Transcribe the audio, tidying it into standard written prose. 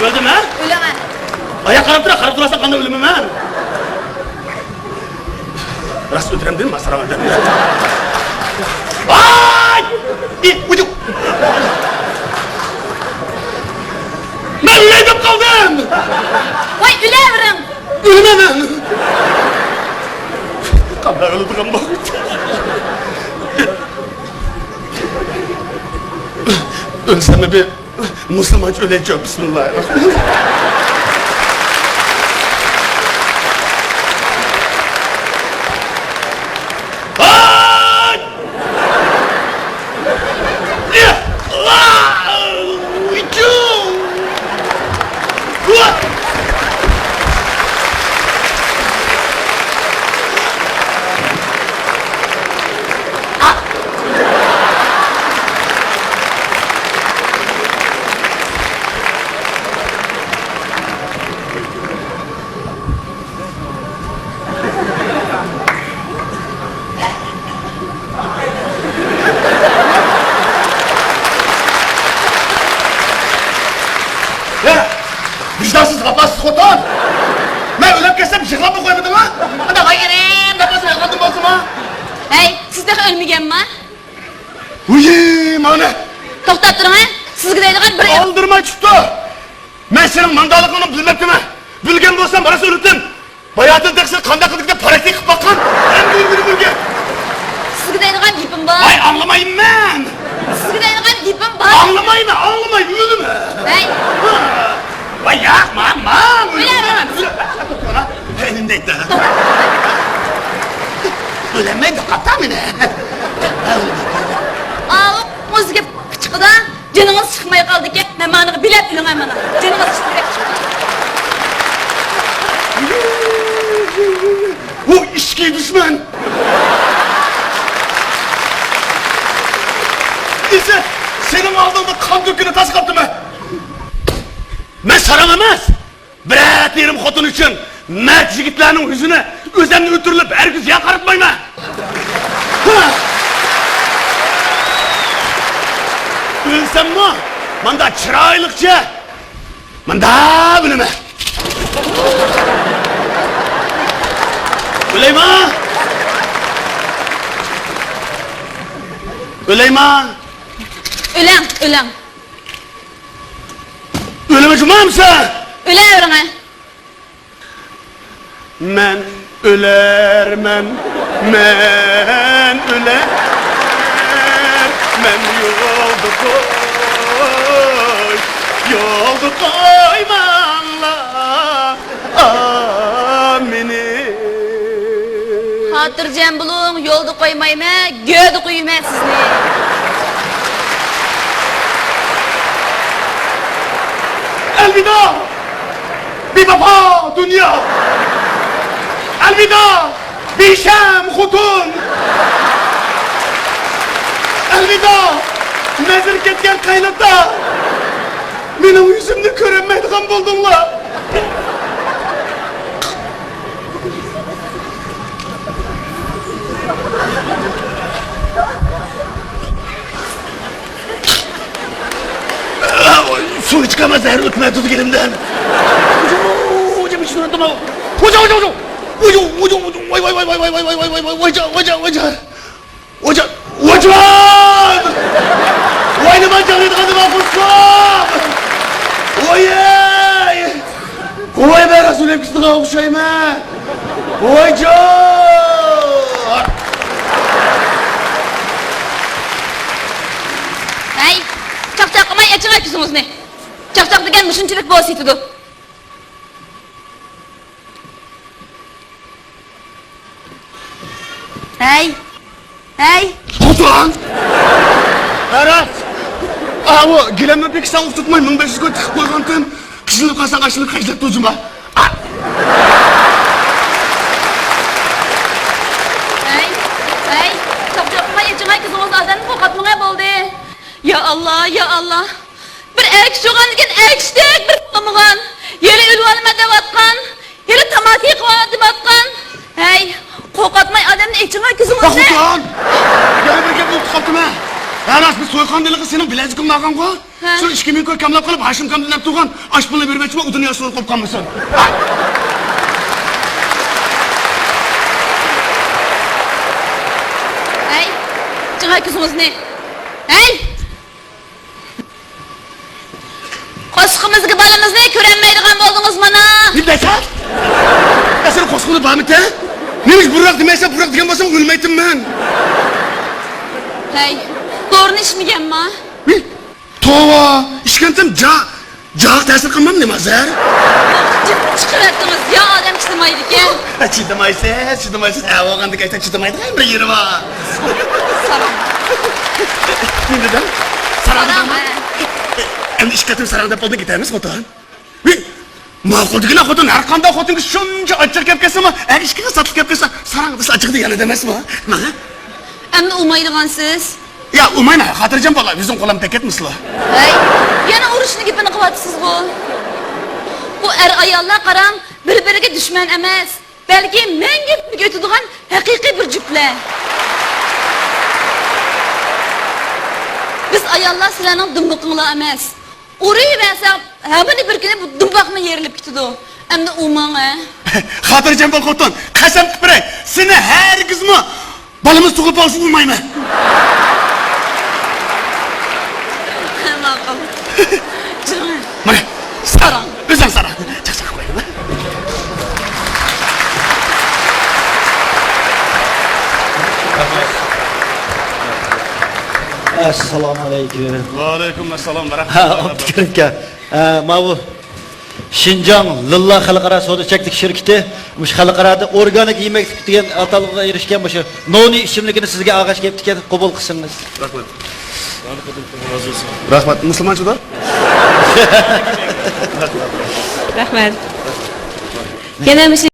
Öldüm ha? Ölemem. Ayak karıp durarsan kandı ölümüm ha? Rast öldürem değil mi Masar Ahmet'e? Ay! Ucu! Ben öleydim kaldım! Vay ülevirim. Ölmem! Kanla öldüm ama. Ölsem bir Müslümanca öleceğim. Bismillahirrahmanirrahim. Ay! Ya! Ucu! Vicdansız kafasız kotan! Ben ölüm kessem yıkıla mı koymadın ha? Hadi hayırım, nefesime yıkadın basıma! Hey, siz de ölmegen mi? Uyuyum anne! Toxtab turing ha? Sizga deydigan bir Aldırma çıktı! Ben senin mandalıkını bilmektim ha! Bilgen bolsam bana söyledin! Bayatın teksin kanda kıldık da parasını kıp bakkan! En büyük bilgen! sizga deydigan gapim bor. Ay anlamayım ben! Sizga deydigan gapim bor. Anlamayım öldüm ha! Hey, Vay yakma aman! Ölemem. Elindeydi ha! Ölemeydi kata mı ne? ağıp o'ziga chiqdi. Canınız chiqmay qoldi ki. Men mani bilib turing mana. Canınız chiqmay Bu içki düşman! İşte senin aldığında kan dökünü tas kaptım ben! Ben saramamaz! Bırak yerim xotun için! Mert yigitlerinin yüzüne özemni ötürülüp herkes yakartmayma! Ölsem mi? Manda çıraylıkça! Manda bilime! Öleyim ha! Öleyim ha! Ölen. Öleme cuma mısın? Öleviring ha. Men ölermen, men öler, men yoldu koymanla, amini. Xotirjam bo'ling, yo'lda qo'ymayman, go'da qo'ymayman sizni. Elvida, bir baba dünya. Elvida, bir şem hutun. Elvida, mezir ketken kaynata. Benim yüzümde görünmeydiğim buldunlar. Su çıkamaz her ötme tut elimden. Hocam hiç unutma. Hocam. Vay ne man canlı adıma kusma. Vay be Resul hepsine kavuşayım ha. Hey, chaqchaqlamay achig'ay ko'zingizni. Chaqchaq degan shunchalik bositidi. Hey. Tutan! Berat! Bu gilemden pek sağlık tutmayın. 1500 koy tıkıp koygandım. Kışılıp kalsan kaçılıp kaçılıp tuzuma. Hey, chaqchaqlamay achig'ay ko'zingizni aldanib qo'rqatmag'ay bo'ldi. Ya Allah. Bir erkek so'gan degan erkakdek bir qilmagan. Yeri ulvanma devatgan. Yeri tamaki qilib devatgan. Hey, qo'rqatmay odamni iching'a ko'zingizni. Tutan! Gel bir gel tuttu kaptım ha. Aras bir soyqandılığı senin bilezikini algan ko. Ha. Şu 2000 koy kamlap kalıp Haşim kamdilap tuğan aşk pulunu vermek için udun yaşını koyup kalmışsın. Hey, cıngay kızımız ne? Hey! Koşkumuzga balımızı körenmeydiğen boldunuz bana. Bir de sen? Ya senin koskunu bağımit he? Neymiş burak demeyse burak diyen basam ölmeydim ben. Hey, doğru içmeyeceğim mi? Tova, işkentim cağ tesir kılmam ne mazhar? Çıkırattınız ya adam çıkmaydı ki. Çıdımaysa, oğandı kaysa çıdımaydı bir yeri var. Saram. Ne dedim? Saram Saranda he. Endi işketim saranda boldu gitemiz kotan. Mağul digine kotan, her kanda kotan ki şunca açık kep kese mi? Eğer işkete satılık kep kese, saranda dışı açık diyen edemez mi? Ne? Emni umaydıgan siz. Ya umayna, hatırlayacağım valla, bizim kolam teket misli. Hey, yana urushni gipini qilyapsiz bu. Bu ayollar qaram bir-biriga dushman emas, balki menga birga o'tadigan haqiqiy bir juftlar. Biz ayollar sizlarning dumbuqinglar emas. Urayversa, hamini bir kuni bu dumbuqmi yerilib ketadi. Endi umang ha. Hatırlayacağım bol kotan, kasam kıpırey, seni her kız mı? Balımız tuğup olsun umayma. Ma'qul. Canım. Mana, Saran. Özüm saran. Çak koyayım ha. Assalomu alaykum. Va alaykum assalom va Ha, rahmatullohi. Abdukaritka. Mana Şinjan Lilla Xalqaro savdo cheklik shirkati mush xalqarada organik yemek degan atalg'iga erishgan bu noni ichimligini sizga ag'ash kelibdi ekan, qabul qilsangiz. Rahmat. Rahmat. Musulmonchilar? Rahmat. Yana